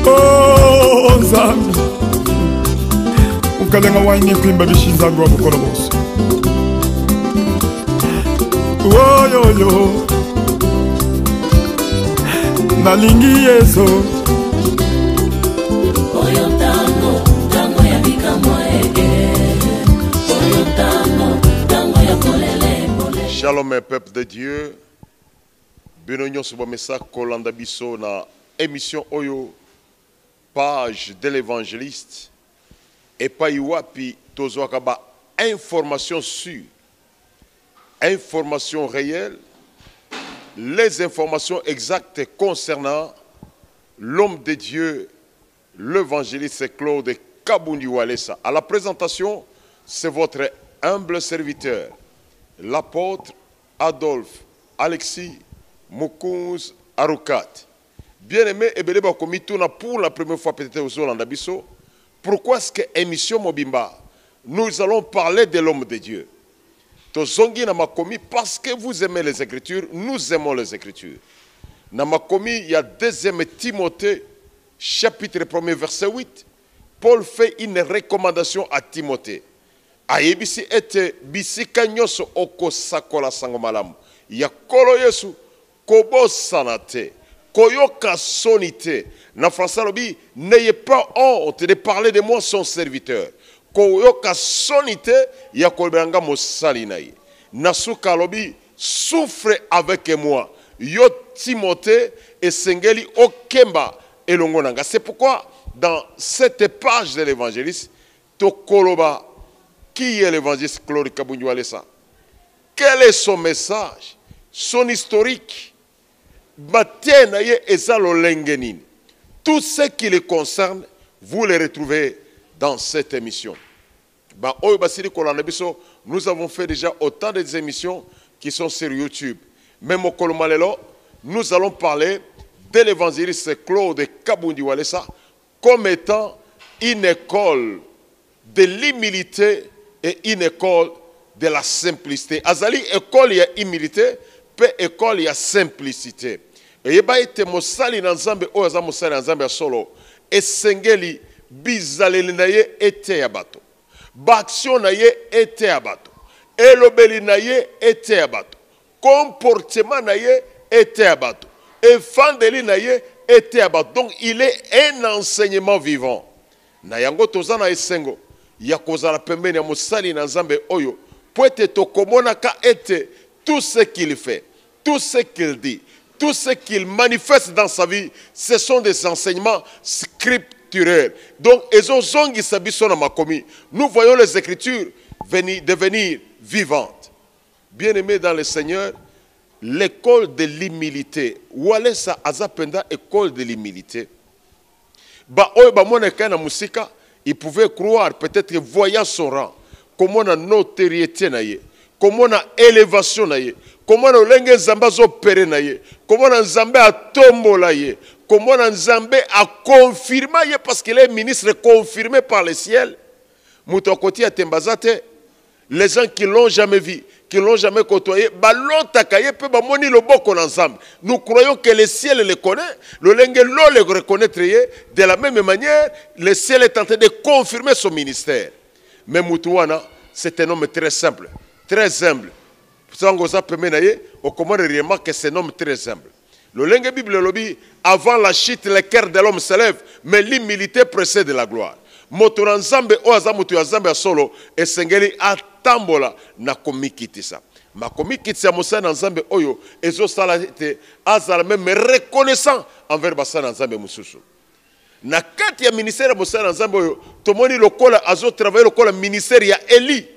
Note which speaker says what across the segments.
Speaker 1: Oh Nzambe ukalenga wanye kwimba bishinza ngwa bukolo bose. Oh yo yo nalingi Yesu.
Speaker 2: Oyo tango ya bikamwa Oyo tango ya kolele.
Speaker 3: Shalom peuple de Dieu. Benonyo Subamesa Kolanda Biso na émission Oyo page de l'évangéliste et pas iwapi tozwakaba information sûre, information réelle, les informations exactes concernant l'homme de Dieu, l'évangéliste Claude Kabundi Walesa. À la présentation, c'est votre humble serviteur, l'apôtre Adolphe Alexis Mukunz Arukat. Bien-aimé, pour la première fois peut-être aux Hollandais Bisso, pourquoi est-ce que émission Mobimba, nous allons parler de l'homme de Dieu? Parce que vous aimez les Écritures, nous aimons les Écritures. Namakomi, il y a 2 Timothée, chapitre 1er, verset 8. Paul fait une recommandation à Timothée. Ayebisi ete bisika nyoso oko sakola sangomalam. Ya kolo Yesu kobo sanate. Koyoka sonite. Na français lobi, n'ayez pas honte de parler de moi son serviteur. Koyoka sonite ya kolberanga mosalinaye. Nasuka lobi, souffre avec moi. Yo Timothée et Sengeli Okemba et Longonanga. C'est pourquoi dans cette page de l'évangéliste, Tokoloba, qui est l'évangéliste Claude Kabundi Walesa? Quel est son message? Son historique? Tout ce qui les concerne, vous les retrouvez dans cette émission. Nous avons fait déjà autant d'émissions qui sont sur YouTube. Même au Kolomalelo, nous allons parler de l'évangéliste Claude Kabundi Walesa comme étant une école de l'humilité et une école de la simplicité. Azali école il y a humilité, pe école il y a simplicité. Et ba ite mosali na Nzambe o aza mosali na Nzambe solo esengeli bizaleli na ye ete ya bato. Ba action na ye ete ya bato. Elobeli na ye ete ya bato. Comportement na ye ete ya bato. Efandeli na ye ete ya bato. Donc il est un enseignement vivant. Na yango tozana esengo ya kozala pembeni ya mosali na Nzambe oyo poete tokomona ka ete tout ce qu'il fait, tout ce qu'il dit, tout ce qu'il manifeste dans sa vie, ce sont des enseignements scripturaires. Donc, nous voyons les Écritures devenir vivantes. Bien-aimés dans le Seigneur, l'école de l'humilité. Où est ça? Azapenda école de l'humilité. Il pouvait croire, peut-être voyant son rang, comment on a notoriété, comment on a élévation, comment on a Nzamba opéré, comment on a Nzamba a tombola, comment on a Nzamba a confirmé, parce qu'il est ministre confirmé par le ciel. Moutokoti a tembazate, les gens qui l'ont jamais vu, qui l'ont jamais côtoyé, nous croyons que le ciel le connaît, le reconnaît de la même manière, le ciel est en train de confirmer son ministère. Mais Moutouana, c'est un homme très simple, très humble. On remarque que c'est un homme très humble. Le langue Bible lobby, avant la chute, le cœur de l'homme se lève, mais l'humilité précède la gloire. Motoranzambe oazamutu yazambe solo esengeli atambola na komikitisa. Ma komikitisa mosana nzambe oyo ezo sala te azala même reconnaissant envers basana nzambe mususu. Na kati ya ministère mosana nzambe oyo tomoni lokola azo travailler lokola ministère ya Eli.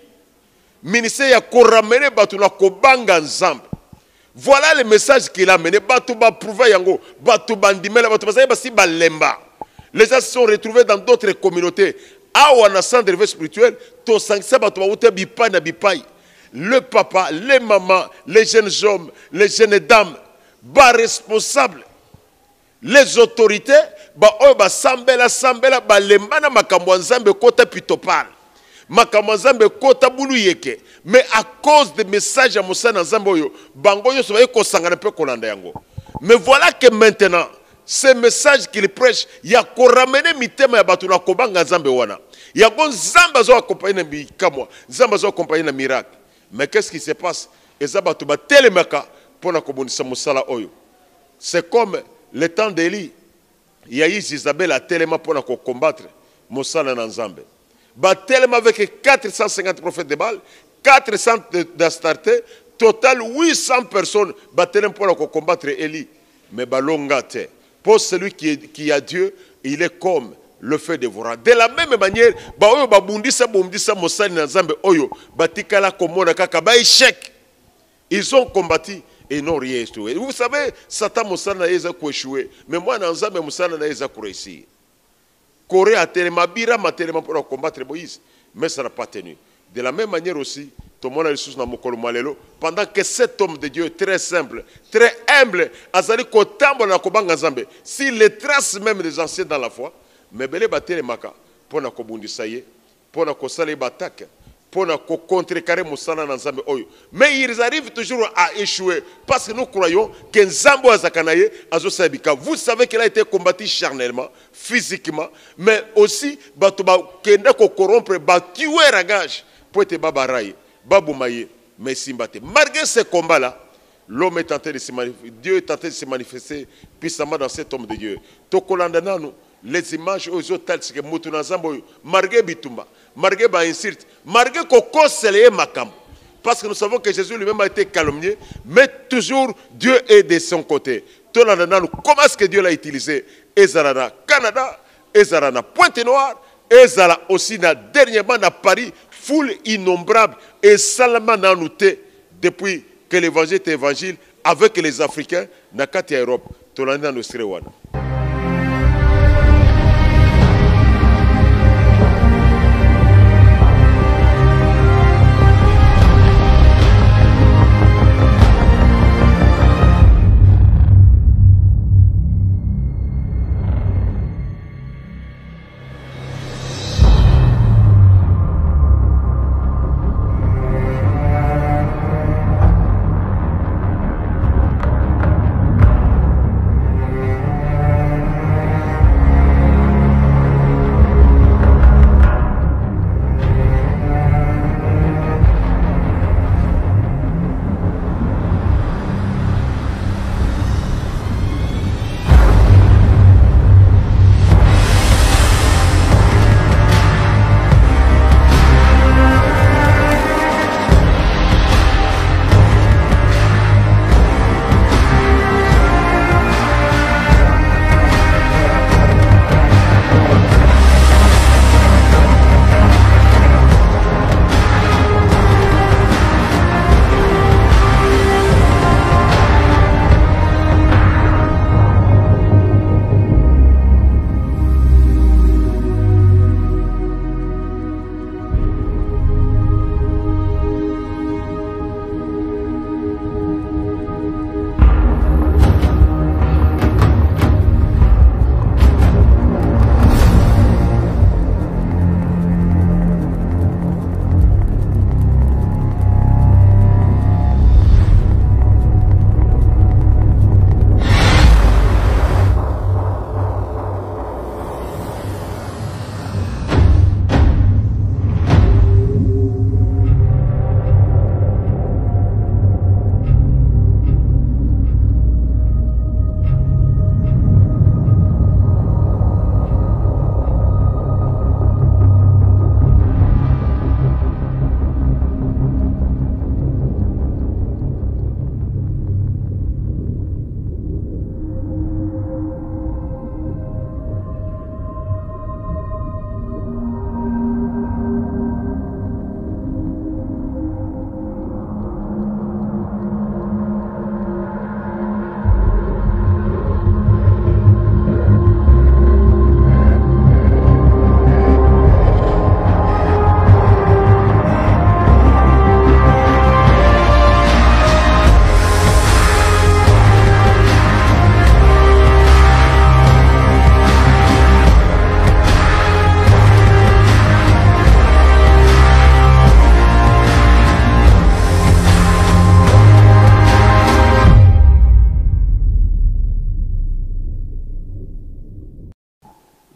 Speaker 3: Ministère ya koramene batu na kobanga nzambe. Voilà le message qu'il a mené. Batu ba prouver yango, batu bandimela, batu basaya basi balemba. Les gens se sont retrouvés dans d'autres communautés. Awana centre de vie spirituel, to sangsa batu ba bipai na bipai. Le papa, les mamans, les jeunes hommes, les jeunes dames, ba responsables, les autorités, ba oyo ba sambela ba lembana makambo nzambe kota pitopal. Makambo nzambe kota bulu yeke. Mais à cause des messages à Moussa Nzambe oyo, bango yo soba ko sangana pe kolanda yango. Mais voilà que maintenant ce message qu'il prêche, il y a qu'on ramène mitema ya batu na kobanga nzambe wana. Il y a qu'on nzamba zo accompagner na bikamwa, nzamba zo accompagner na miracle. Mais qu'est-ce qui se passe? Eza batu ba telemaka pona kobonisa musala oyo. C'est comme le temps d'Élie. Il y a eu Isabelle à tellement pour combattre musala na nzambe. Ba tellement avec 450 prophètes de Baal, 400 d'Astarté, total 800 personnes ba tellement pour combattre Élie. Mais balongate. Pour celui qui a Dieu, il est comme le feu dévorant. De la même manière, ba oyo ba bundisa musala na nzambe oyo, batikala komona kaka ba échec. Ils ont combattu et n'ont rien échoué. Vous savez, Satan musala na yeza échoué, mais moi na nzambe musala na yeza réussir. Corée a tellement bira tellement pour combattre Moïse, mais ça n'a pas tenu. De la même manière aussi, tout le monde a ressources dans mon colombo. Pendant que cet homme de Dieu très simple, très humble, azali kotambo na kobanga nzambe, si les traces même des anciens dans la foi, mais belé batele maka pour na kobundisa ye, pour na kosala batake, pour na contrecarrer musala na nzambe oyo. Mais ils arrivent toujours à échouer parce que nous croyons que nzambo azakanaye azosabika. Vous savez qu'il a été combattu charnellement, physiquement, mais aussi bato ba kenda ko corrompre, ba tuer ragage pour être babaraye, baboumaye, mais simbate. Malgré ce combat là, l'homme est tenté de se manifester, Dieu est tenté de se manifester puissamment dans cet homme de Dieu. Tokolandana nous les images aux autres telles que Moutouna Zamboyo, Margué Bitumba, Margué Bainsirt, Margué Koko Seleye Makam. Parce que nous savons que Jésus lui-même a été calomnié, mais toujours Dieu est de son côté. Comment est-ce que Dieu l'a utilisé? Ezarana Canada, Ezarana Pointe-Noire, Ezara aussi dernièrement à Paris, foule innombrable, et Salama n'a noté depuis que l'évangile est évangile avec les Africains, Nakati Europe, Tolanda Nostrewana.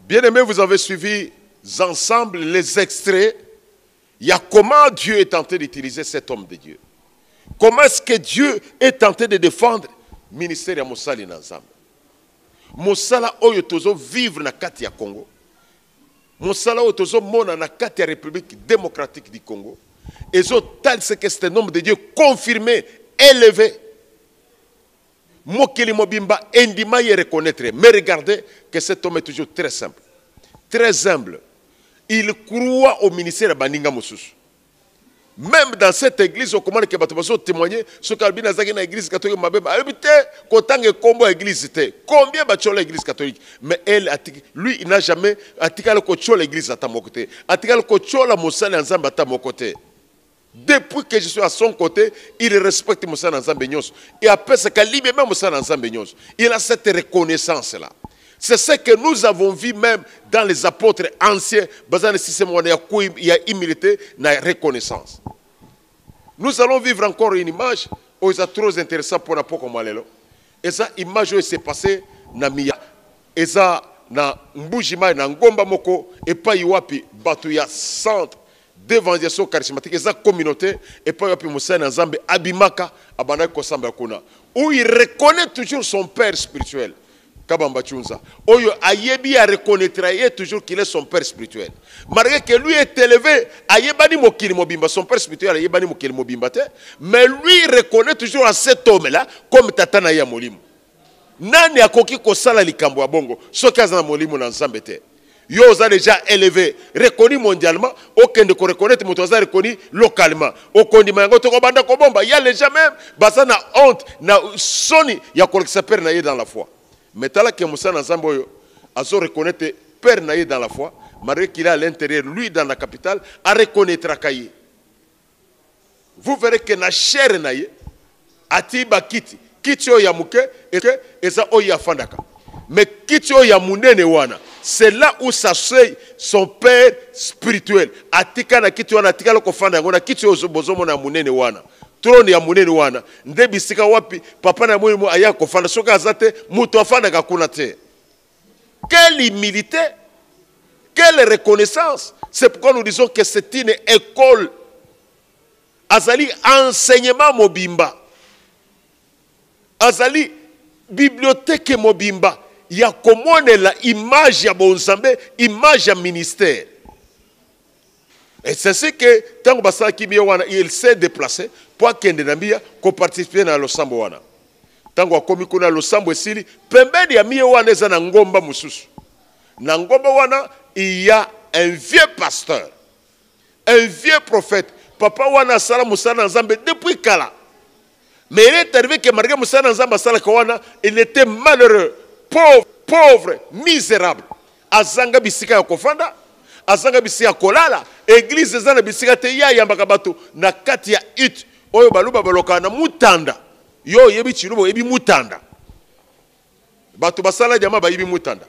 Speaker 3: Bien-aimés, vous avez suivi ensemble les extraits. Il y a comment Dieu est tenté d'utiliser cet homme de Dieu. Comment est-ce que Dieu est tenté de défendre le ministère de Moussali ensemble. Moussala oyo tozo vivre na kati ya Congo. Moussala oyo tozo mona na kati ya République démocratique du Congo. Et tel c'est que c'est un homme de Dieu confirmé, élevé. Mokili Mobimba Endima y reconnaître. Mais regardez que cet homme est toujours très simple. Très humble. Il croit au ministère de Baninga Moussous. Même dans cette église, on commande que les témoigner ce qu'il y a dans l'église catholique. Combien de l'église catholique? Mais elle, lui, il n'a jamais attiqué l'église à mon côté. Attiqué la Moussala ensemble à mon côté. Depuis que je suis à son côté, il respecte Moussala ensemble. Et après, c'est qu'il libère même Moussala ensemble. Il a cette reconnaissance-là. C'est ce que nous avons vu même dans les apôtres anciens. Il y a humilité, il y a reconnaissance. Nous allons vivre encore une image qui est trop intéressante pour n'importe comment. Et cette image s'est passée dans Mia. Et ça, dans Mbujima, dans Ngomba Moko, et pas Iwapi, Batuya, centre d'évangélisation charismatique, et sa communauté, et pas Iwapi Moussa Nzambe, Abimaka, Abana Kosamba Kuna, où il reconnaît toujours son père spirituel. Kabamba Chunza. Oyo ayebi a reconnaître toujours qu'il est son père spirituel. Malgré que lui est élevé, ayebani mokili mobimba, son père spirituel ayebani mokili mobimba te, mais lui reconnaît toujours à cet homme-là comme tatana ya molimo. Nani akoki kosala likambo ya bongo, soki azana molimo na nzambe te. Yo oza déjà élevé, reconnu mondialement, aucun de reconnaître moto oza reconnu localement. Okondi mango to kobanda kobomba, ya les gens même basa na honte, na soni ya kolekisa père na ye dans la foi. Mais tant que Moussa Nzamboyo a reconnaître père naïe dans la foi, malgré qu'il est à l'intérieur, lui dans la capitale, a reconnaître Akaye. Vous verrez que na chair naïe, atiba kiti, kiti o yamuke, et ça o yafandaka. Mais kiti o yamunene wana, c'est là où s'asseye son père spirituel. Atika na kiti wana, atika loko fanda ngona, kiti o bozomo na munene wana. Trône ya munene wana nde bisika wapi papa na mwimo aya kofanda soka azate mutu afanda kakuna te. Quelle humilité, quelle reconnaissance. C'est pourquoi nous disons que c'est une école. Azali enseignement mobimba, azali bibliothèque mobimba. Ya komone la image ya bonzambe, image ya ministère. Et c'est ce que tant que il s'est déplacé pour qu'il ait participé à l'Osambo wana. Tant que na l'Osambo esili, pembeni ya miye wana eza na ngomba mususu. Na ngomba wana, il y a un vieux pasteur, un vieux prophète. Papa wana sala musana nzambe depuis kala. Mais il est arrivé que malgré musana nzambe sala kawana, il était malheureux, pauvre, misérable. Azanga bisika ya kofanda. Azanga bisika kolala, église ezana bisika te ya yambaka bato na kati ya it oyo baluba baloka na mutanda. Yo yebi chilubo yebi mutanda. Bato basala jama ba yebi mutanda.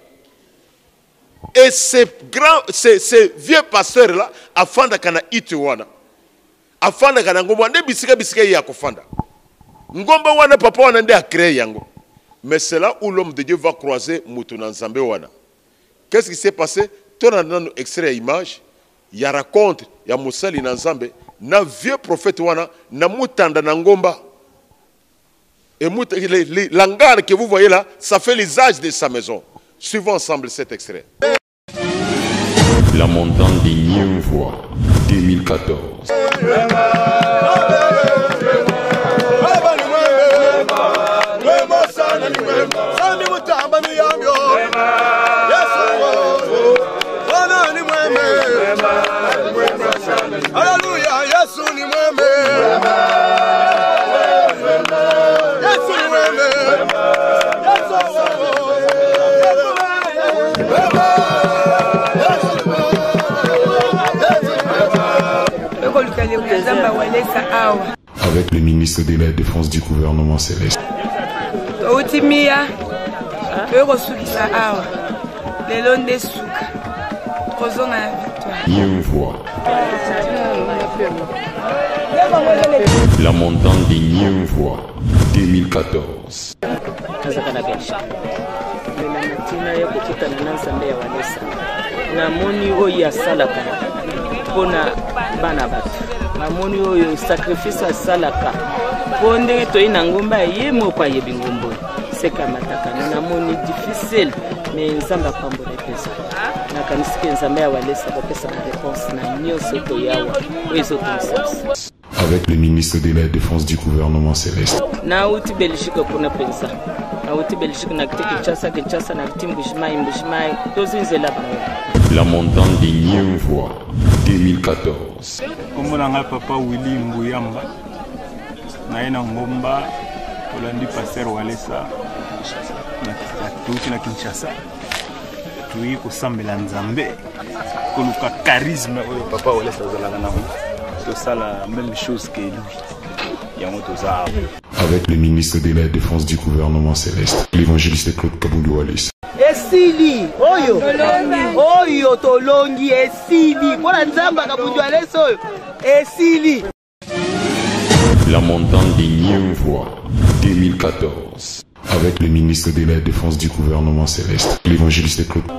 Speaker 3: Et ces vieux pasteurs là afanda kana it wana. Afanda kana ngomba nde bisika ya kofanda. Ngomba wana papa wana nde a créé yango. Mais c'est là où l'homme de Dieu va croiser mutu na nzambe wana. Qu'est-ce qui s'est passé? Tout dans extrait image, il y a raconte, il y a Moussali Nzambe, na vieux prophète wana, na mutanda na ngomba. Et l'hangar que vous voyez là, ça fait l'usage de sa maison. Suivons ensemble cet extrait.
Speaker 4: La montagne des Niemvois, 2014.
Speaker 5: Alléluia, Yesu ni mweme. Yesu ni mweme.
Speaker 4: Avec le ministre de la Défense du gouvernement céleste.
Speaker 6: Otimia, Eurosukisa Awa, Lelo Ndesuka, Kozonga victoire.
Speaker 4: Niemvois. La montagne des Niemvois, 2014.
Speaker 7: ntina ya kokutana na nzambe ya walesa namoni oyo asalaka mpona bana bato namoni oyo sacrifice asalaka mpo ndenge toyi na ngomba ye moko ayebi ngombo sekamatakana namoni difficile mais nzambe apambola mpeza nakanisiki nzambe ya walesa bapesa bareponse na nyonso toyawa oyo ezotomisabisa.
Speaker 4: Avec le ministre de la Défense du gouvernement céleste.
Speaker 7: Nauti Belgique kuna pensa. Nauti Belgique na Kinshasa na Mbushimai tozinzela bango.
Speaker 4: La montante des Niemvois 2014.
Speaker 1: Kombo nanga papa Willy Mbuyamba. Naena ngomba Olandi Pasteur Walesa na Kinshasa. Tuyi kusambela nzambe. Koluka charisme oyo papa Walesa zalaka na ça la même chose que lui.
Speaker 4: Avec le ministre de la Défense du gouvernement céleste, l'évangéliste Claude Kaboulou Alice.
Speaker 8: Esili, oyo tolongi esili, pona nzamba Kaboulou Alice oyo, esili.
Speaker 4: La montante des Niemvois 2014. Avec le ministre de la Défense du gouvernement céleste, l'évangéliste Claude.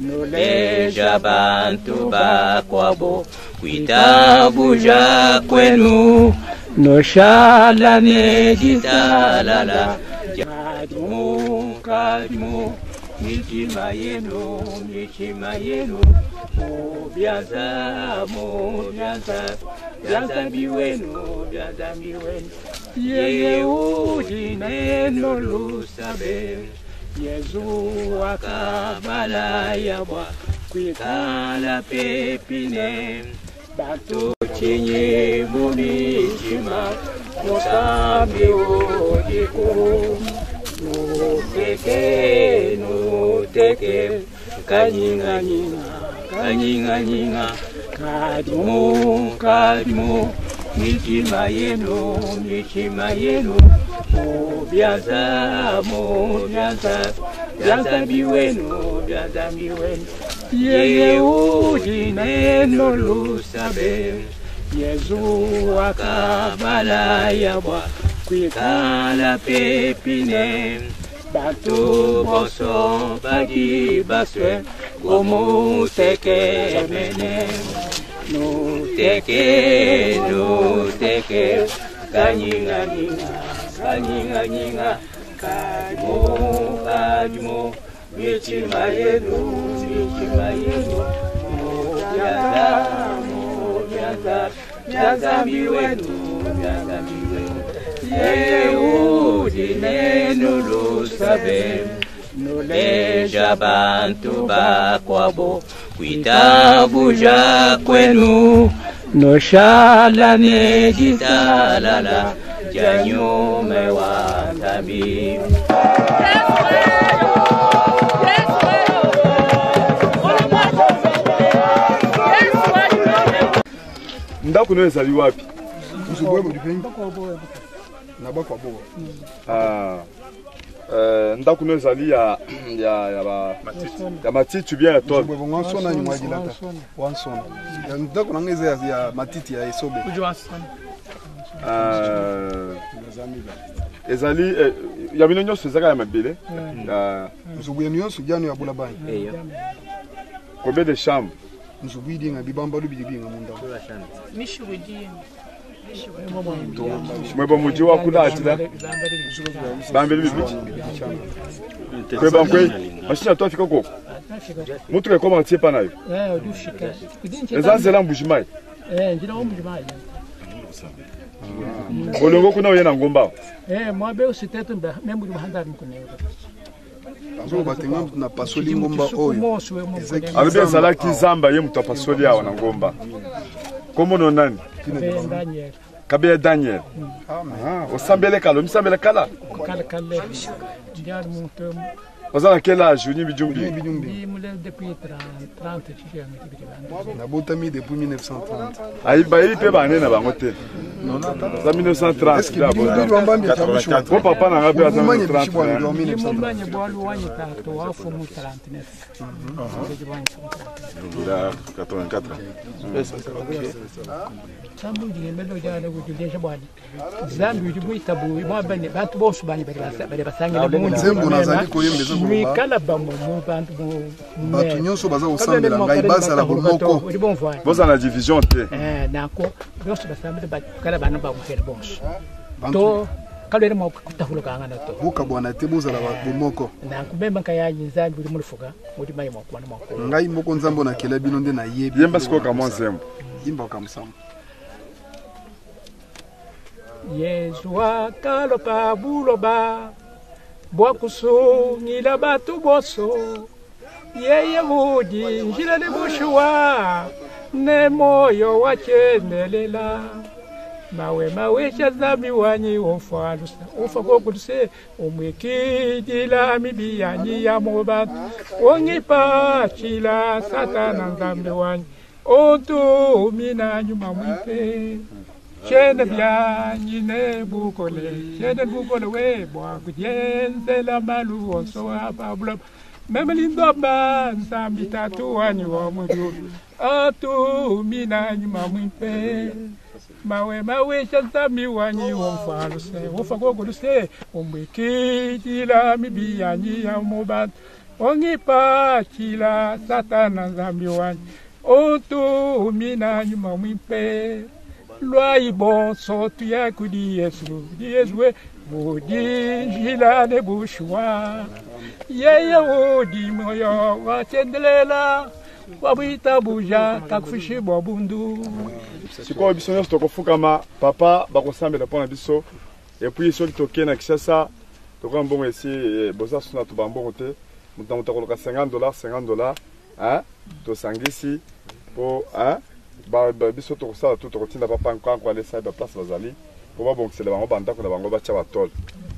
Speaker 9: Nuleja bantu bakwabo kwitabuja kwenu noshala nejitalala jadimu mitima yenu mubyaza biwenu Yehudi neno lusabe Yesu akabala yabwa kwikala pepine Bato chenye mumitima Musambi odiku Nuteke Kanyinga Kadimu Mitima yenu Mubyaza biwenu Yehudi neno lusabe Yesu akabala yabwa kwikala pepine Bato boso badi baswe Komuteke mene Nuteke Kanyinga Kadimu Mitima yenu Mubyaza biwenu Yehudi neno lusabe Nuleja bantu bakwabo kwitabuja kwenu noshala nejitalala janyume wandami
Speaker 1: Ndako no ezali wapi? Musubwebo dipengi. Na bakwa bo. Ndako no ezali ya matiti bien ya tol.
Speaker 10: Musubwebo ngwansona nyuma gilata. Wansona. Ndako nangeze ya matiti ya esobe.
Speaker 1: Ezali ya bino nyonso ezaka ya mabele.
Speaker 10: Musubwe nyonso jano ya bulabani.
Speaker 1: Combien de chambres?
Speaker 10: Musubwidi nga bibamba lubidi nga munda.
Speaker 6: Mishubidi.
Speaker 1: Mweba muji wa kuna atila. Bambeli bibiti. Kwe bankwe, mashina to afika koko. Mutu ke koma tie pana yo.
Speaker 11: Dushika.
Speaker 1: Eza zela mbujimai.
Speaker 11: Njira mbujimai.
Speaker 1: Bolongo kuna oyena ngomba.
Speaker 11: Mwabe usitetu membu bahanda mkunyo.
Speaker 10: Azo batenga na pasoli ngomba oyo.
Speaker 1: Alibia salaki zamba ye mutu pasoli awa na ngomba. Komo no nani?
Speaker 11: Daniel.
Speaker 1: Kabia Daniel. Osambele kalo, misambele kala.
Speaker 11: Kala. Dial monte.
Speaker 12: Vous avez quel âge, Vini Bijumbi?
Speaker 11: Il me lève depuis 30 ans.
Speaker 10: Na botami depuis 1930.
Speaker 12: Aïe, il peut baner na bangote.
Speaker 10: Non, non,
Speaker 12: ça 1930.
Speaker 10: Est-ce que mon
Speaker 12: papa n'a pas
Speaker 10: fait 1930.
Speaker 11: Il m'a dit bois loin tato wa fumu 39.
Speaker 12: 84.
Speaker 11: Sambu di melo jana wuju deja bwani. Zambi di buita bu mo bane bantu bosu bani bari basanga le munzi.
Speaker 10: Zembo nazali koyembe zo
Speaker 11: mi kala bamu mo bantu bo.
Speaker 10: Batu nyonso baza osambela ngai baza la bomoko.
Speaker 12: Vous en la division te.
Speaker 11: Nako bosu basambela ba kala bana ba mukele bosu. To kalere mo kutafulo kanga na to.
Speaker 10: Buka bwana te boza la bomoko.
Speaker 11: Nako bemba kaya nzambi di mufuga mudi mai mo kwa mo.
Speaker 10: Ngai moko nzambo na kela bino nde na yebi.
Speaker 12: Yemba siko kama nzembo.
Speaker 10: Yimba kamsam.
Speaker 11: Yesu akalopa buloba bwakusungila batu boso yeye mudi njila ni bushua ne moyo wachendelela mawe chazami wanyi omfalusa ufa kokutuse umwikidila mibiyanyi ya moba ongipa chila satana nzambi wanyi ontu mina nyuma mwipe Chene byanyi ne bukole, chene bukole we bwa kujenze la malu onso abablo. Memelindo ba nsambi tatu wani wa mudu. Atu mina nyuma mwimpe. Mawe chanzami wanyi womfalo se. Wofa gogo se, umwiki la mibiyanyi ya mobat. Ongipa chila satana nzambi wanyi. Otu mina nyuma mwimpe. Loi bon sotu ya kudi Yesu we wodi jila de bushwa yeye wodi moyo watendelela wabita buja kakufishi bobundu
Speaker 12: siko biso nyonso tokofukama papa bakosambela mpona biso epuis soki tokei na Kinshasa tokoya mbongo esi boza suna to bambongo te moto akoloka $50 hein tosangisi po hein biso tokosala tu tokotinda papa nkanko alesa ba place bazali po babongisela bango bandako na bango batya batole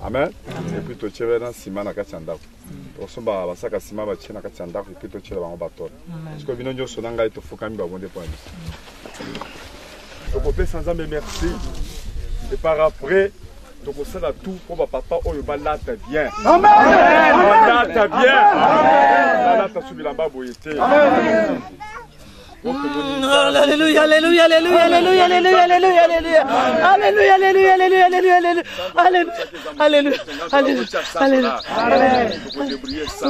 Speaker 12: amen epuis totyele na nsima na kati ya ndako tokosomba basaka nsima batye na kati ya ndako epuis totyele bango batole siko bino nyonso na ngai tofukami babonde mpona biso tokopesa nzambe merci et par après tokosala tout po bapapa oyo balata bien balata bien balata su bilamba boye te
Speaker 8: Alléluia, alléluia, alléluia, alléluia, alléluia, alléluia, alléluia, alléluia, alléluia, alléluia, alléluia, alléluia, alléluia, alléluia, alléluia.
Speaker 12: Faut débrouiller ça,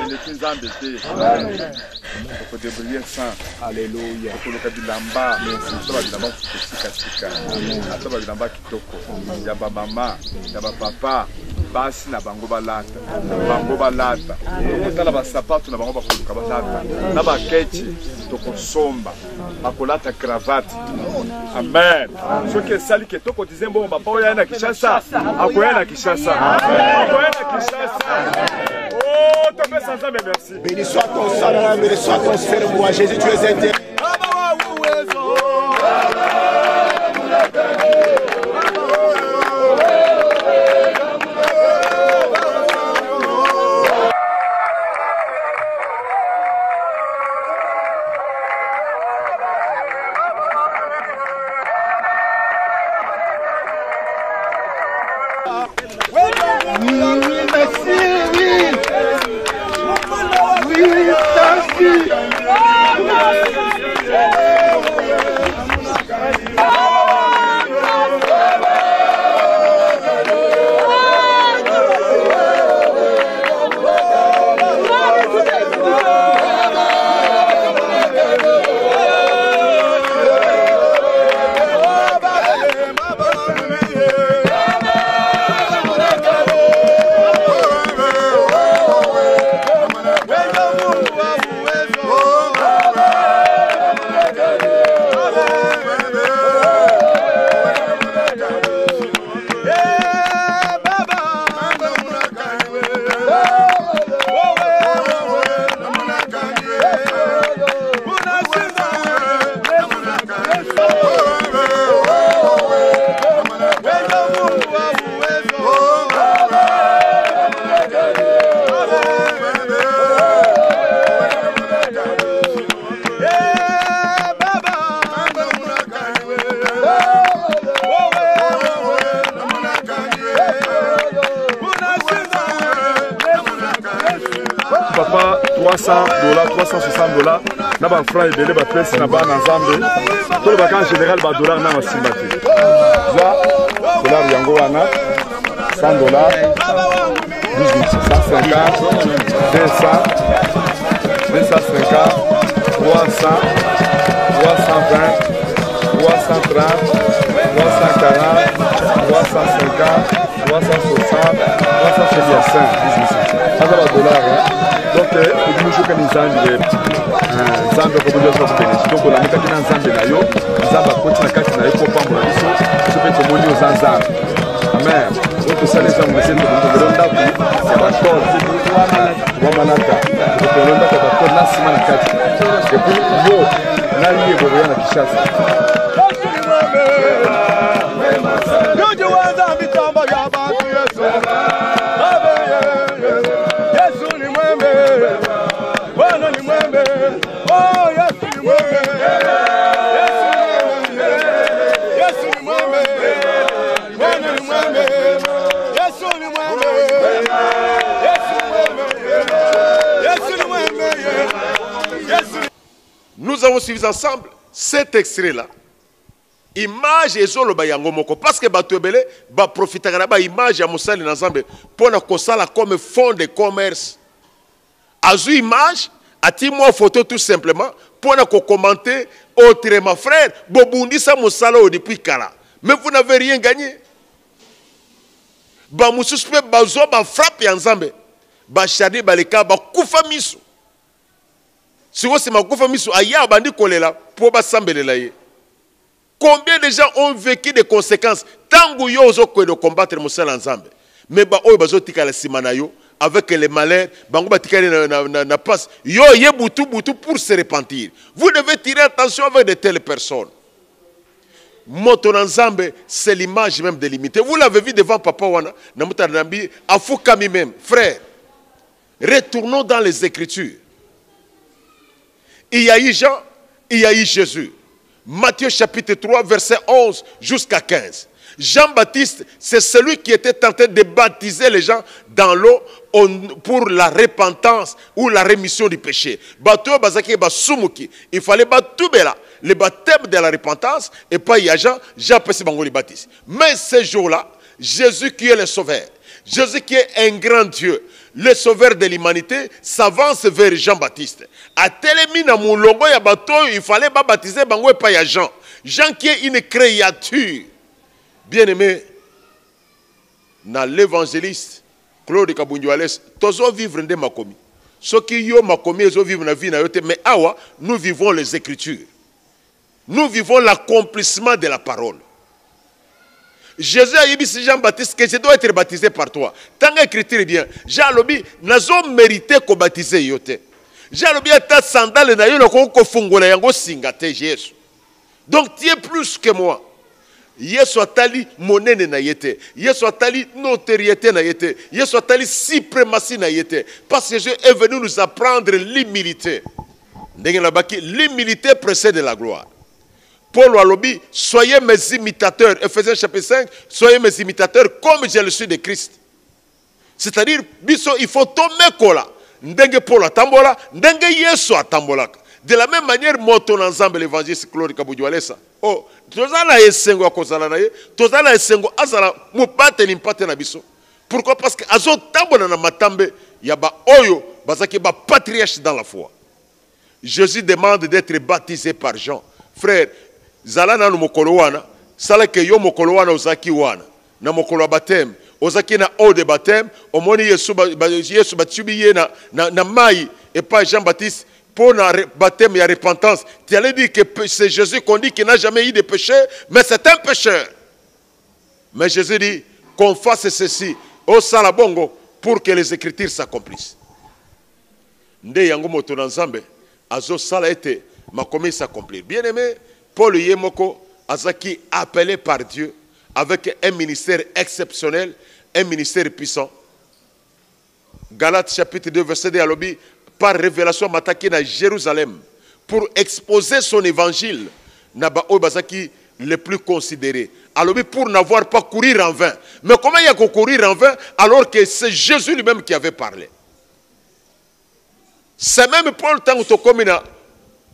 Speaker 12: les nzambe te. Faut débrouiller ça. Alléluia. Faut le kabilamba, ça va bilamba tika. Ça va bilamba kitoko. Ya ba mama, ya ba papa. Basi na bango balata. Bango balata. Tokotala ba sapato na bango bakoluka balata. Na ba kechi tokosomba. Bakolata cravate. Amen. Soki esali ke toko dizembo papa oya na Kinshasa. Akoya na Kinshasa. Akoya na Kinshasa. Oh, topé sans âme merci.
Speaker 13: Béni soit ton sang, béni soit ton serment. Jésus, tu es éternel.
Speaker 5: Oui, merci.
Speaker 12: papa 300 $, 360 $. Na ba franc ebele ba pesi na ba na Nzambe. To ba kan général ba dollar na masimba te. Za dollar yango wana $100, 150, 200, 250, 300, 320, 330, 340, 350, 360, 365, 1800. Ça va $. Donc, il nous faut que nous ayons Nzambe ko so bénéfice. Donc la mekaki na Nzambe na yo, Nzambe akoti na kati na yo ko pambola biso, so pe tomoni o Nzambe. Amen. Donc ça les hommes c'est de londa ku ya bakor. Wa manaka. Donc londa ka bakor na sima na kati. Et puis yo na liye bo ya na Kishasa.
Speaker 5: Yo wanda mitamba ya bantu Yesu. Yesu ni mwembe. Bwana ni mwembe. Oh Yesu ni mwembe. Yesu ni mwembe. Bwana ni mwembe. Yesu ni mwembe. Yesu ni mwembe. Yesu ni mwembe. Yesu.
Speaker 3: Nous avons suivi ensemble cet extrait-là. Image ezoloba yango moko parce que bato ebele ba profitaka na ba image ya mosali na Nzambe pona kosala comme fond de commerce. Azu image ati moi photo tout simplement pona ko commenter autrement frère bobundisa mosala o depuis kala mais vous n'avez rien gagné. Ba mususu pe bazo ba frappe ya Nzambe ba shadi ba leka ba kufa misu. Siko se makufa misu aya bandi kolela po ba sambelela ye. Combien de gens ont vécu des conséquences tant que yo ozo de combattre Moussala Nzambe. Mais ba oyo bazo tikala simana yo avec les malheurs, bango ba tikala na passe. Yo ye butu pour se repentir. Vous devez tirer attention avec de telles personnes. Moto Nzambe, c'est l'image même de l'imité. Vous l'avez vu devant Papa Wana, na mutanambi afukami même. Frère, retournons dans les Écritures. Il y a eu Jean, il y a eu Jésus. Matthieu chapitre 3, verset 11 jusqu'à 15. Jean-Baptiste, c'est celui qui était tenté de baptiser les gens dans l'eau pour la repentance ou la rémission du péché. Il fallait le baptême de la repentance et pas Jean le baptise. Mais ce jour-là, Jésus qui est le sauveur, Jésus qui est un grand Dieu, le sauveur de l'humanité, s'avance vers Jean-Baptiste. A telemi na mulongo ya bato, il fallait pas baptiser bango et pas ya Jean. Jean qui est une créature. Bien-aimé, dans l'évangéliste Claude Kabunduales, tozo vivre de makomi. Ce qui yo makomi, ils vivre na vie na yote, mais awa, nous vivons les Écritures. Nous vivons l'accomplissement de la parole. Jésus a dit Jean-Baptiste que je dois être baptisé par toi. Tant que l'écriture est bien, Jean-Lobi n'a pas mérité qu'on baptise yote. Jean-Lobi a ta sandale na yo ko fungola yango singate Jésus. Donc tu es plus que moi. Yesu atali monene na yete. Yesu atali notoriété na yete. Yesu atali suprématie na yete. Parce que Jésus est venu nous apprendre l'humilité. L'humilité précède la gloire. Paul Alobi, soyez mes imitateurs. Ephésiens chapitre 5, soyez mes imitateurs comme je le suis de Christ. C'est-à-dire, il faut tomber kola. Ndenge Paul atambola, ndenge Yesu atambola. De la même manière, moto ensemble l'évangéliste Claude Kabudoualesa. Oh, tozala esengo akozala na ye, tozala esengo azala mupate ni mpate na biso. Pourquoi? Parce que azo tambola na matambe ya ba oyo bazaki ba patriarche dans la foi. Jésus demande d'être baptisé par Jean. Frère, zala na mokolo wana, sala ke yo mokolo wana ozaki wana, na mokolo baptême, ozaki na eau de baptême, omoni Yesu batubi na mai et pas Jean-Baptiste pour le baptême et la repentance. Tu allais dire que c'est Jésus qu'on dit qu'il n'a jamais eu de péché, mais c'est un pécheur. Mais Jésus dit qu'on fasse ceci au salabongo pour que les Écritures s'accomplissent. Nde yango moto na Nzambe azo sala ete makomi s'accomplir. Bien aimé, Paul Yemoko azaki appelé par Dieu avec un ministère exceptionnel, un ministère puissant. Galates chapitre 2 verset 2 alobi par révélation mataki na Jérusalem pour exposer son évangile na ba bazaki les plus considérés. Alobi pour n'avoir pas courir en vain. Mais comment il y a qu'à courir en vain alors que c'est Jésus lui-même qui avait parlé? C'est même Paul tant que comme dans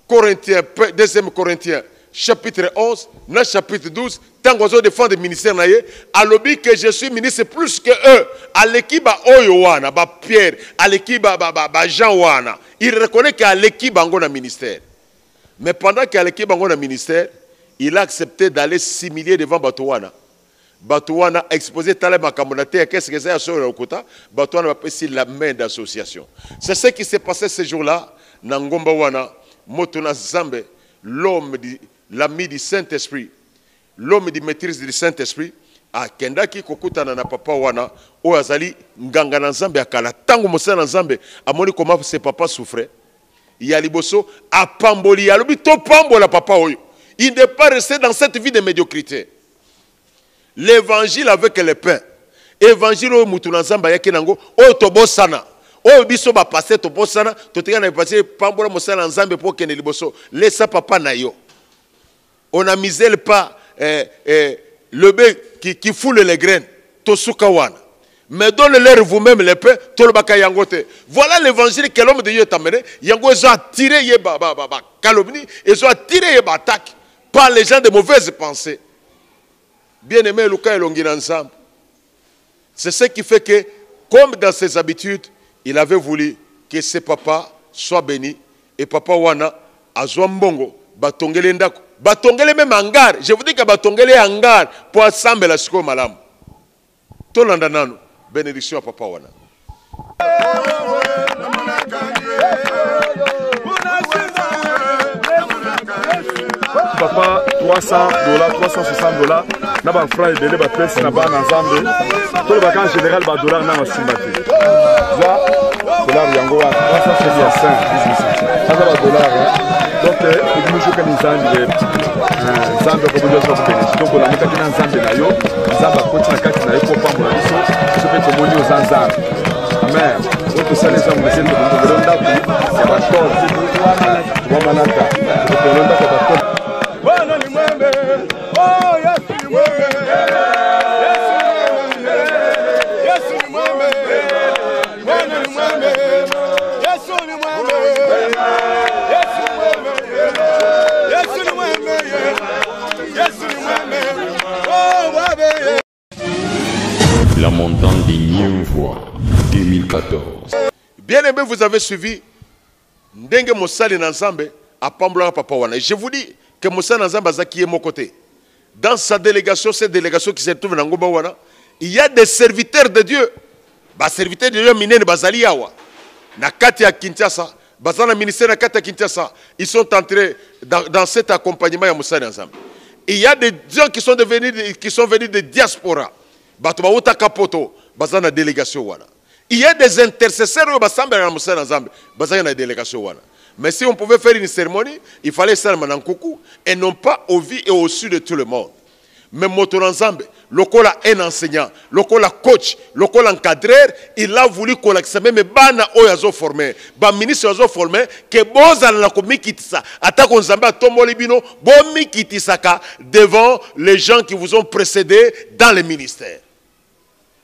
Speaker 3: Corinthiens, 2 Corinthiens, chapitre 11, dans chapitre 12, tant qu'on défend le ministère, à l'objet que je suis ministre plus que eux, à l'équipe Oyowana, Pierre, à l'équipe Jean Wana, il reconnaît qu'à l'équipe Angona ministère. Mais pendant qu'à l'équipe Angona ministère, il a accepté d'aller s'humilier devant Batouana. Batouana a exposé Talema Kamonate, qu'est-ce que c'est sur le côté? Batouana a passé la main d'association. C'est ce qui s'est passé ce jour-là, Nangomba Wana, Motona Zambe, l'ami du Saint-Esprit, l'homme de maîtrise du Saint-Esprit, a Kendaki Kokutana na papa Wana, o Azali, Nganga na Zambe akala, tango Mosa na Zambe, a moni comment ses papas souffraient. Il y a Liboso, a Pamboli, a l'obi, to Pambola papa Oyo. Il n'est pas resté dans cette vie de médiocrité. L'évangile avec le pain. Évangile au Moutounazamba Yakinango, au Tobosana. Au biso ba passer Tobosana, Totika na passé Pambola Mosana Nzambe pour Kene Liboso. Laisse papa Nayo. On a misé le pas, le bœuf qui foule les graines. Tosukawana. Mais donnez-leur vous-même le pain, Tolbaka Yangote. Voilà l'évangile que l'homme de Dieu t'a mené. Yango, ils ont attiré calomnie, ils ont attiré attaque par les gens de mauvaises pensées. Bien-aimé, Lucas et Longin ensemble. C'est ce qui fait que, comme dans ses habitudes, il avait voulu que ses papas soient bénis. Et papa Wana, à Zwambongo, Batongele Ndako. Batongele même hangar. Je vous dis que Batongele hangar pour assembler la siko malam. Tolandanano, bénédiction à papa Wana.
Speaker 12: Papa, $300, $360, na ba franc et délai ba pèse na ba ensemble. Tout le vacances général ba dollar na masimbati. Za dollar yango wa 365. Ça va dollar. Donc il nous faut que nous ensemble Zamba ko bojo so bénédiction. Donc on a mis na Zamba na yo, Zamba ko tina kati na yo ko pambo na biso, so pe ko moni ozanza. Amen. Donc ça les hommes de cette ronda c'est pas tort. Bon manaka. Donc ronda c'est pas tort.
Speaker 5: Bwana ni mwembe, oh Yesu ni mwembe, Yesu ni mwembe, Bwana ni mwembe, Yesu ni mwembe, Yesu ni mwembe, Yesu ni mwembe, Yesu ni mwembe, oh wabe.
Speaker 4: La montagne des Niemvois, 2014.
Speaker 3: Bien aimé, vous avez suivi Ndenge Mosali Nanzambe à Pambola Papa Wana. Je vous dis que Moussa Nanzamba Zaki est mon côté. Dans sa délégation, cette délégation qui se trouve dans Ngomba Wana, il y a des serviteurs de Dieu. Bah, serviteurs de Dieu, Minen Bazali Yawa. Na Katia Kinshasa, Bazana ministère na Katia Kinshasa, ils sont entrés dans cet accompagnement à Moussa Nanzamba. Il y a des gens qui sont venus de diaspora. Batouba Ota Kapoto, Bazana délégation Wana. Il y a des intercesseurs au Bassamba à Moussa Nanzamba, Bazana délégation Wana. Mais si on pouvait faire une cérémonie, il fallait ça en coucou et non pas au vie et au-dessus de tout le monde. Mais Motonanzambe, lokola un enseignant, lokola coach, lokola encadreur, il a voulu qu'on l'accepte. Mais bana oyazo formé, ba ministre oyazo formé, que boza na komi kitisa, ata konzambe tomoli bino, bomi kitisaka devant les gens qui vous ont précédé dans le ministère.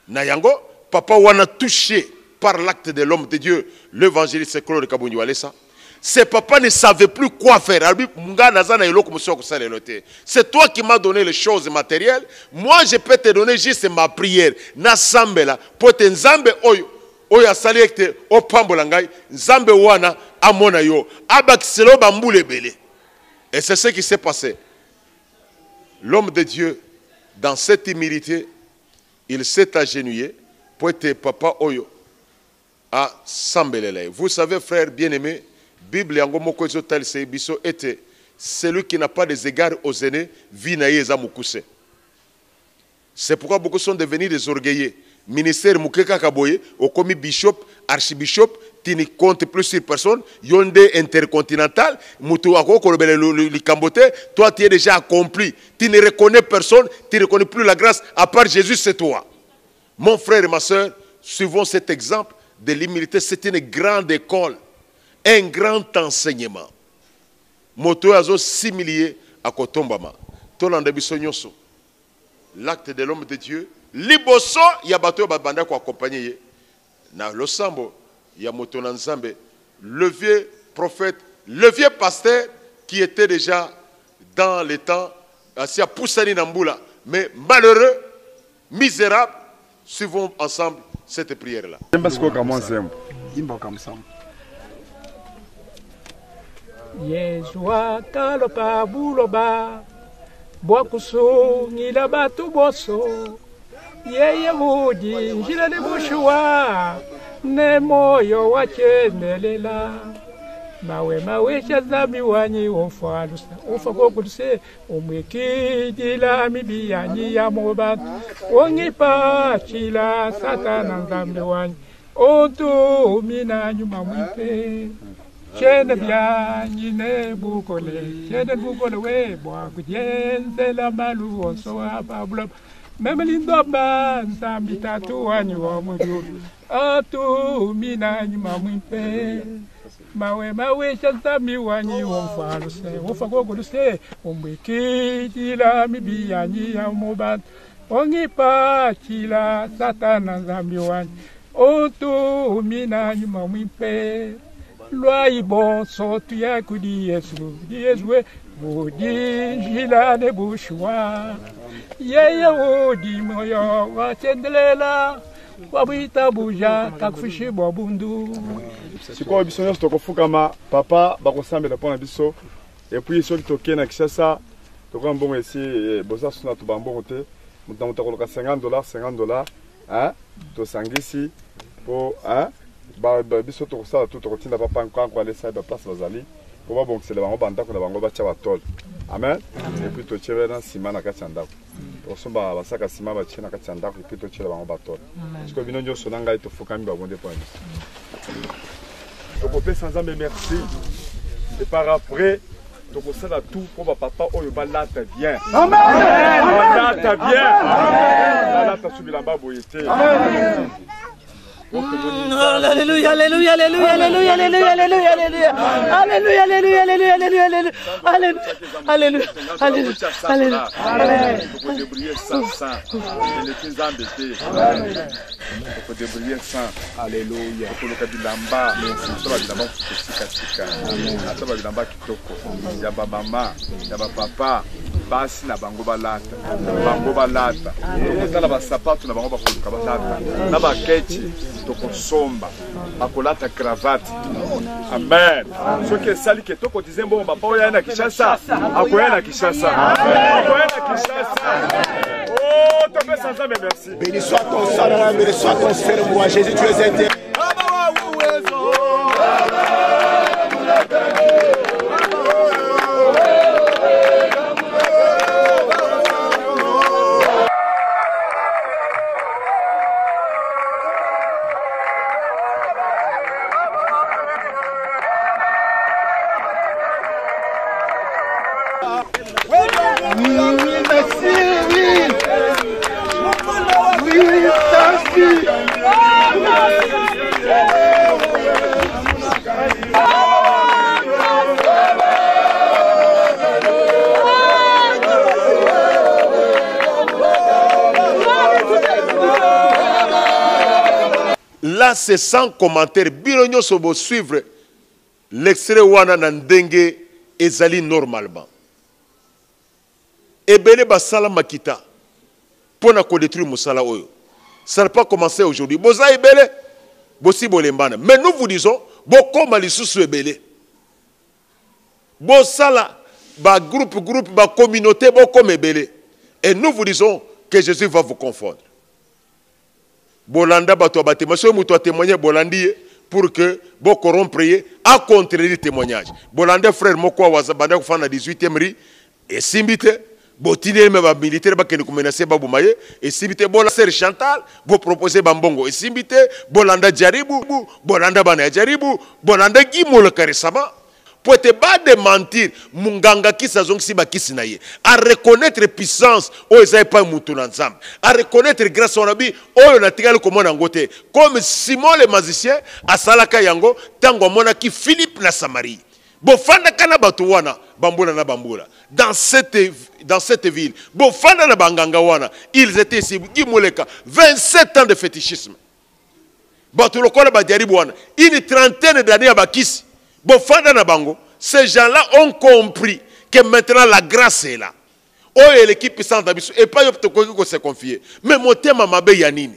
Speaker 3: Nayango, papa wana touché par l'acte de l'homme de Dieu, l'évangéliste Claude Kabunyi Walesa. Ses papas ne savaient plus quoi faire. C'est toi qui m'as donné les choses matérielles. Moi, je peux te donner juste ma prière. Nasambela. Pour te nzambe oyo. Oya saliekte. O pambolangai. Nzambe wana. Amona yo. Abakselo bamboule belé. Et c'est ce qui s'est passé. L'homme de Dieu, dans cette humilité, il s'est agenouillé. Pour te papa oyo. À Sambelele. Vous savez, frère bien-aimé, Bible yango moko ezotal se biso était celui qui n'a pas des égards aux aînés vit na yeza mukuse. C'est pourquoi beaucoup sont devenus des orgueillés. Ministère mukeka kaboye au commis bishop, archibishop, tu ne comptes plus sur personne, yonde intercontinental, mutu akoko le cambote, toi tu es déjà accompli. Tu ne reconnais personne, tu ne reconnais plus la grâce à part Jésus, c'est toi. Mon frère et ma soeur, suivons cet exemple de l'humilité, c'est une grande école. Un grand enseignement. Moto azo similié à Kotombama. Tolande biso nyonso. L'acte de l'homme de Dieu. Liboso ya bato babanda ko accompagner. Na losambo ya moto na nzambe le vieux prophète, le vieux pasteur qui était déjà dans les temps, assis à Poussani Namboula. Mais malheureux, misérable, suivons ensemble cette prière-là.
Speaker 11: Yezwa talopa buloba bwakusungila batu boso yeye mudi njila ne bushwa ne moyo wachemelela mawe shazami wanyi omfalusa ufa kokutse umwekidila mibiyanyi ya moba ongipa chila satana nzambe wanyi ontu mina nyuma mwipe chene byanyi ne bukole we bwa kudyenzela malu onso ababula memelindo ba nzambi tatu wanyi wa mudu atu mina nyuma mwipe mawe shazami wanyi omfaluse ufa kokutse umwekidila mibiyanyi ya moba ongipa chila satana nzambi wanyi ontu mina nyuma mwipe loi bon sotu ya kudi Yesu we wodi jila ne bushwa yeye wodi moyo wa chendelela wabita buja takufishi bobundu
Speaker 12: sikoyo biso nyonso tokofukama papa bakosambela mpona biso epuis soki tokei na Kinshasa tokoya mbongo esi boza suna tobambongo te moto na moto akoloka $50 tosangisi po biso tokosala tu tokotinda papa nkanko alesa baplace bazali po babongisela bango bandako na bango batya batole amen epuis totyele na nsima na kati ya ndako tokosomba basaka nsima batie na kati ya ndako epuis totyela bango batole sikoyo bino nyonso na ngai tofukami babonde mpona biso tokopesa nzambe merci et par après tokosala tout po bapapa oyo balata bien balata bien balata su bilamba boye te
Speaker 8: Alléluia, alléluia, alléluia, alléluia, alléluia, alléluia, alléluia, alléluia, alléluia, alléluia, alléluia, alléluia, alléluia, alléluia.
Speaker 12: Pour débrouiller sans les nzambe te. Pour débrouiller sans alléluia. Pour le kabilamba, ça va bilamba tika. Ça va bilamba kitoko. Ya ba mama, ya ba papa. Basi na bango balata tokosala basapatu na bango bakoluka balata na baketi tokosomba bakolata cravate amen soki esali ke tokotize mbongo papa oyo aye na Kinshasa akoya na Kinshasa oh topesa nzambe merci.
Speaker 13: Béni soit ton sang, béni soit ton serment, Jésus, tu es éternel.
Speaker 3: Là, c'est sans commentaire. Bilonyo sobo suivre l'extrait wana nandenge ezali normalement. Ebele basala makita pona ko détruire musala oyo. Ça n'a pas commencé aujourd'hui. Boza ebele bosi bolembana. Mais nous vous disons bokoma lisusu ebele. Bosala ba groupe ba communauté bokoma ebele. Et nous vous disons que Jésus va vous confondre. Bolanda bato abatema so muto témoigner bolandi pour que bo corrompre à contredire témoignage. Bolanda frère moko wazabanda ko fana 18e ri et simbite botine me ba militaire ba kene ko menacer ba bumaye et simbite bola ser Chantal bo proposer bambongo et simbite bolanda jaribu bolanda bana jaribu bolanda gimolo karesama pour te pas de mentir munganga kisa zongi si bakisi na ye à reconnaître puissance o ezai pas mutu na nzambe à reconnaître grâce on abi oyo na tikali komona ngote comme Simon le magicien asalaka yango tango mona ki Philippe na Samarie bofanda kana batu wana bambula na bambula dans cette ville bofanda na banganga wana ils étaient ici gimoleka 27 ans de fétichisme bato lokola badiaribu wana une trentaine d'années à bakisi bofanda na bango. Ces gens-là ont compris que maintenant la grâce est là. Oh, et l'équipe puissante d'Abisso et pas yop toko ko se confier. Mais motema mabe yanini.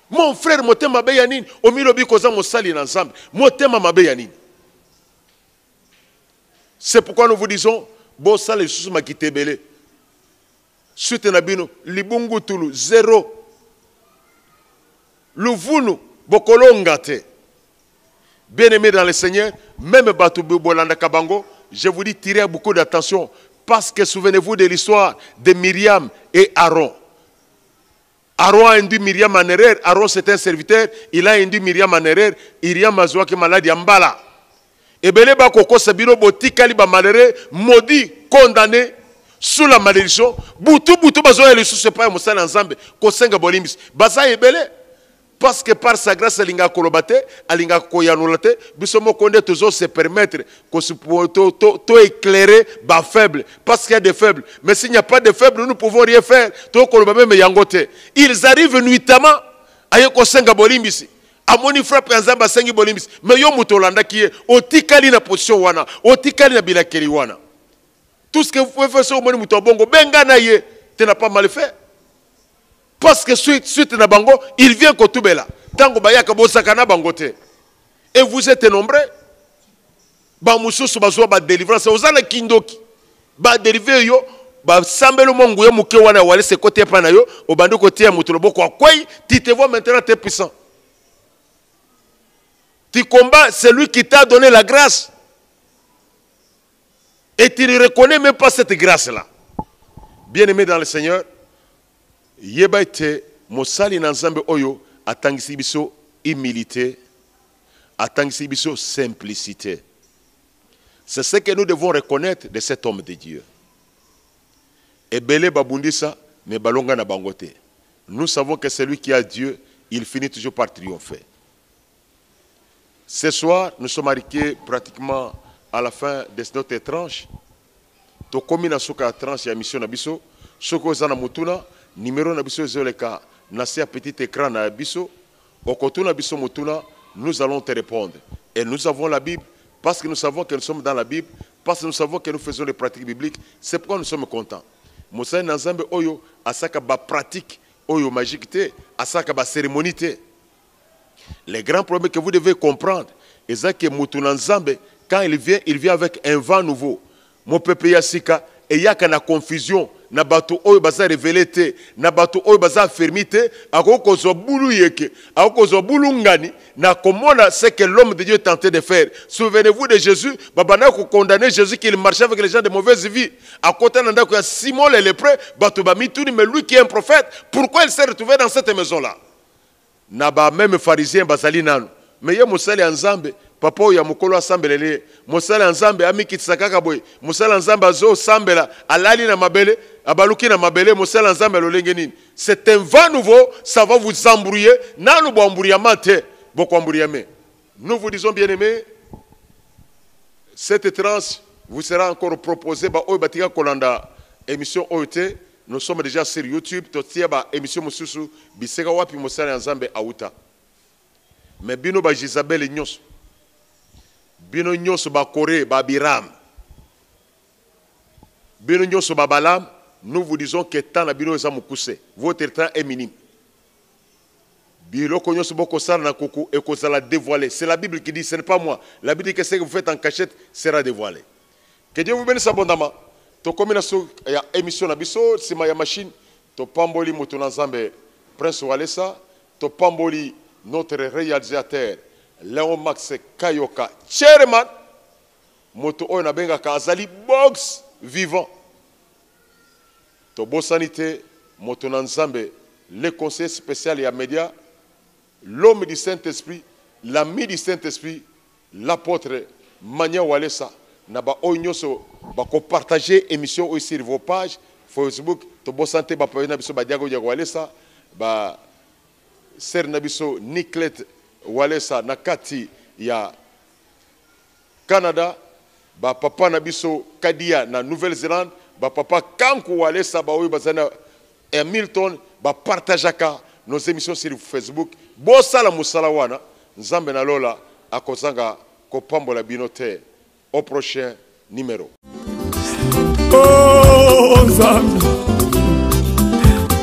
Speaker 3: Mon frère motema mabe yanini o milobi koza mosali ensemble. Motema mabe yanini. C'est pourquoi nous vous disons bo sale sous ma kitebele. Suite na bino libungu tulu zéro. Luvunu bokolo ngate. Bien-aimés dans le Seigneur, même Batou Bolanda Kabango, je vous dis, tirez beaucoup d'attention, parce que souvenez-vous de l'histoire de Myriam et Aaron. Aaron a induit Myriam en erreur, Aaron c'est un serviteur, il a induit Myriam en erreur, Myriam a joué malade Mbala. Et bien, Koko Sabino Boti Kaliba malheureux, maudit, condamné, sous la malédiction, Boutou Bazo et le sous-sepa et Moussa ensemble, Kosenga Bolimis, Baza et Belé. Parce que par sa grâce, Alinga Kolobate, Alinga Koyanolate, Bissomo Konde toujours se permettre qu'on se tout éclairer, bas faible. Parce qu'il y a des faibles. Mais s'il n'y a pas de faibles, nous ne pouvons rien faire. Ils arrivent nuitamment à Yokosenga Bolimbisi. A moni frappe Nzamba Sengi Bolimbisi. Mais yo Mutolanda qui est au Tikali na position wana, au Tikali na Bilakeli wana. Tout ce que vous pouvez faire sur le Moni Mutobongo, Bengana ye, tu n'as pas mal fait. Parce que suite na bango, il vient kotubela. Tango bayaka bosakana bangote. Et vous êtes nombreux. Ba mususu bazwa ba délivrance ozala kindoki. Ba dériver yo, ba sambelo mongu yo muke wana wale se côté pa na yo, obando côté ya mutu loboko akwai, tu te vois maintenant t'es puissant. Tu combats celui qui t'a donné la grâce. Et tu ne reconnais même pas cette grâce-là. Bien-aimé dans le Seigneur, Yebaite Mosali Nanzambe Oyo atangisi biso humilité, atangisi biso simplicité. C'est ce que nous devons reconnaître de cet homme de Dieu. Ebele babundisa mais balonga na bangote. Nous savons que celui qui a Dieu, il finit toujours par triompher. Ce soir, nous sommes arrivés pratiquement à la fin de notre tranche. To komina soka tranche ya mission na biso, soko zana mutuna numéro na biso zoleka na se petit écran na biso, okotuna biso mutuna, nous allons te répondre. Et nous avons la Bible parce que nous savons que nous sommes dans la Bible, parce que nous savons que nous faisons les pratiques bibliques, c'est pourquoi nous sommes contents. Moussa Nanzambe Oyo asaka ba pratique Oyo magique te, asaka ba cérémonie te. Les grands problèmes que vous devez comprendre, c'est que Mutuna Nzambe, quand il vient avec un vent nouveau. Mon peuple yasika et y a qu'à la confusion na bato oyo baza révélé te na bato oyo baza affermi te akoko zo bulu yeke akoko zo bulu ngani na komona ce que l'homme de Dieu tentait de faire. Souvenez-vous de Jésus, babana ko condamner Jésus qu'il marchait avec les gens de mauvaise vie. À côté nanda ko Simon le lépreux, bato ba mituni, mais lui qui est un prophète, pourquoi il s'est retrouvé dans cette maison là? Na ba même pharisien bazali nanu. Mais ya musali Nzambe papa ya mukolo asambelele musala Nzambe amikitsaka boy musala Nzambe azo sambela alali na mabele abaluki na mabele musala Nzambe lolenge nini. C'est un vent nouveau, ça va vous embrouiller nanu bo embrouillement te boko embrouillement. Nous vous disons bien-aimés, cette tranche vous sera encore proposée ba oy batika kolanda émission OET. Nous sommes déjà sur YouTube, totia ba émission mususu biseka wapi musala Nzambe auta. Mais bino ba Jezabel nyos. Bino nyos ba Corée, ba Biram. Bino nyos ba Balam, nous vous disons que tant la bino eza mukuse. Votre temps est minime. Bino nyos boko sala na koko et ko sala dévoiler. C'est la Bible qui dit, ce n'est pas moi. La Bible dit que ce que vous faites en cachette sera dévoilé. Que Dieu vous bénisse abondamment. To komina so ya émission na biso, sima ya machine, to pamboli Mutuna Nzambe Prince Walesa, to pamboli notre réalisateur Léon Max Kayoka chairman moto oyo na benga ka azali box vivant to bosanité Mutuna Nzambe le conseiller spécial et média, l'homme du Saint-Esprit, l'ami du Saint-Esprit, l'apôtre Manya Walesa na ba oyo nyoso ba ko partager émission aussi sur vos pages Facebook to bosanté ba pa na biso ba diago Walesa ba Ser Nabiso Niklet Walesa nakati ya Canada, ba papa Nabiso Kadia na Nouvelle-Zélande, ba papa Kanku Walesa ba oyo bazana Hamilton ba partajaka nos émissions sur Facebook. Bosala musala wana, nzambe na lola akozanga kopambola binote au prochain numéro.
Speaker 14: Oh nzambe,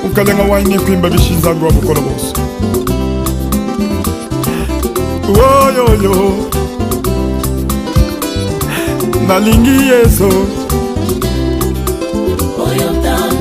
Speaker 14: ukalenga waini kuimba bishinzangu wa mukolo boso. Oh yo yo, nalingi Yesu.
Speaker 2: Oyo ntango